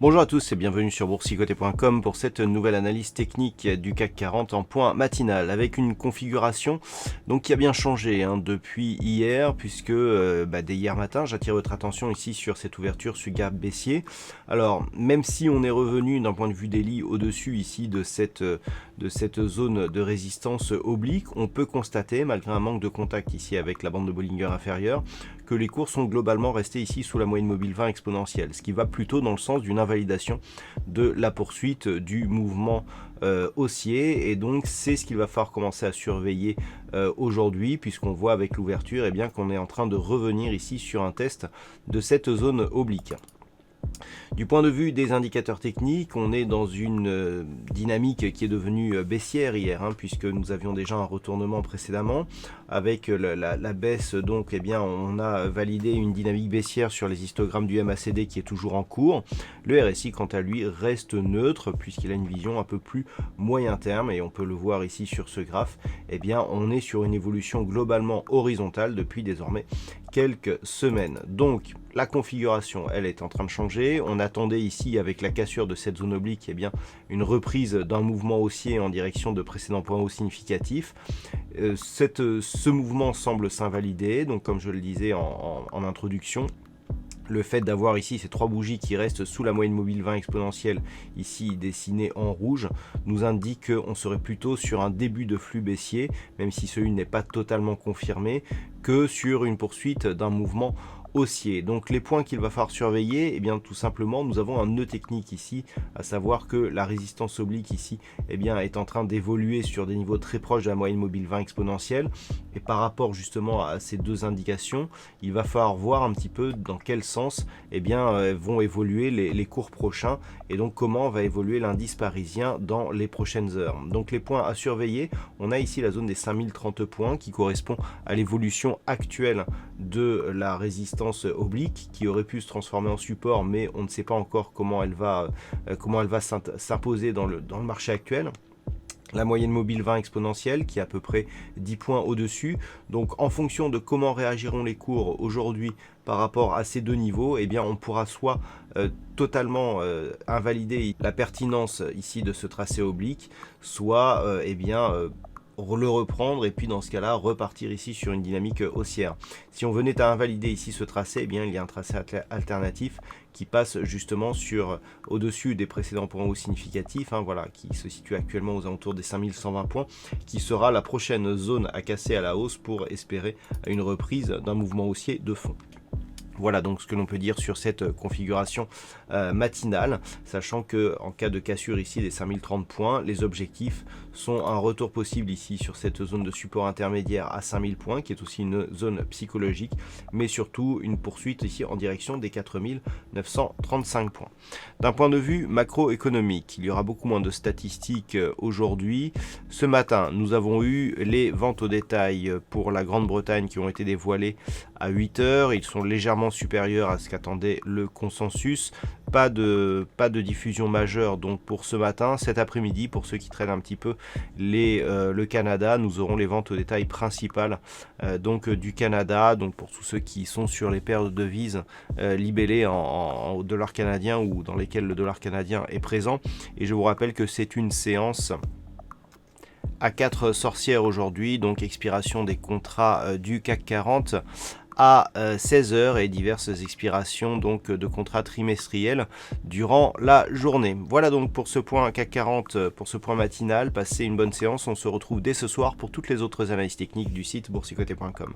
Bonjour à tous et bienvenue sur boursicoté.com pour cette nouvelle analyse technique du CAC 40 en point matinal avec une configuration qui a bien changé depuis hier puisque dès hier matin j'attire votre attention ici sur cette ouverture sur gap baissier. Alors même si on est revenu d'un point de vue daily au-dessus ici de cette zone de résistance oblique, on peut constater malgré un manque de contact ici avec la bande de Bollinger inférieure que les cours sont globalement restés ici sous la moyenne mobile 20 exponentielle, ce qui va plutôt dans le sens d'une invalidation de la poursuite du mouvement haussier, et donc c'est ce qu'il va falloir commencer à surveiller aujourd'hui, puisqu'on voit avec l'ouverture qu'on est en train de revenir ici sur un test de cette zone oblique. Du point de vue des indicateurs techniques, on est dans une dynamique qui est devenue baissière hier, puisque nous avions déjà un retournement précédemment. Avec la baisse, donc, on a validé une dynamique baissière sur les histogrammes du MACD qui est toujours en cours. Le RSI, quant à lui, reste neutre, puisqu'il a une vision un peu plus moyen terme, et on peut le voir ici sur ce graphe. On est sur une évolution globalement horizontale depuis désormais quelques semaines. Donc, la configuration, elle est en train de changer. On attendait ici, avec la cassure de cette zone oblique, une reprise d'un mouvement haussier en direction de précédents points hauts significatifs. Ce mouvement semble s'invalider, donc comme je le disais en introduction, le fait d'avoir ici ces trois bougies qui restent sous la moyenne mobile 20 exponentielle, ici dessinées en rouge, nous indique qu'on serait plutôt sur un début de flux baissier, même si celui n'est pas totalement confirmé, que sur une poursuite d'un mouvement haussier. Donc les points qu'il va falloir surveiller, tout simplement, nous avons un nœud technique ici, à savoir que la résistance oblique ici est en train d'évoluer sur des niveaux très proches de la moyenne mobile 20 exponentielle, et par rapport justement à ces deux indications, il va falloir voir un petit peu dans quel sens vont évoluer les cours prochains, et donc comment va évoluer l'indice parisien dans les prochaines heures. Donc les points à surveiller, on a ici la zone des 5030 points qui correspond à l'évolution actuelle de la résistance oblique qui aurait pu se transformer en support, mais on ne sait pas encore comment elle va s'imposer dans le marché actuel. La moyenne mobile 20 exponentielle qui est à peu près 10 points au-dessus. Donc en fonction de comment réagiront les cours aujourd'hui par rapport à ces deux niveaux, on pourra soit totalement invalider la pertinence ici de ce tracé oblique, soit le reprendre et puis dans ce cas-là repartir ici sur une dynamique haussière. Si on venait à invalider ici ce tracé, il y a un tracé alternatif qui passe justement au-dessus des précédents points hauts significatifs, qui se situe actuellement aux alentours des 5120 points, qui sera la prochaine zone à casser à la hausse pour espérer une reprise d'un mouvement haussier de fond. Voilà donc ce que l'on peut dire sur cette configuration matinale, sachant que en cas de cassure ici des 5030 points, les objectifs sont un retour possible ici sur cette zone de support intermédiaire à 5000 points, qui est aussi une zone psychologique, mais surtout une poursuite ici en direction des 4935 points. D'un point de vue macroéconomique, il y aura beaucoup moins de statistiques aujourd'hui. Ce matin, nous avons eu les ventes au détail pour la Grande-Bretagne qui ont été dévoilées à 8 heures. Ils sont légèrement supérieurs à ce qu'attendait le consensus. Pas de diffusion majeure donc pour ce matin. Cet après-midi, pour ceux qui traînent un petit peu le Canada, nous aurons les ventes au détail principales du Canada. Donc pour tous ceux qui sont sur les paires de devises libellées en dollars canadiens ou dans lesquelles le dollar canadien est présent. Et je vous rappelle que c'est une séance à 4 sorcières aujourd'hui, donc expiration des contrats du CAC 40 à 16h et diverses expirations donc de contrats trimestriels durant la journée. Voilà donc pour ce point CAC 40, pour ce point matinal. Passez une bonne séance, on se retrouve dès ce soir pour toutes les autres analyses techniques du site boursicoté.com.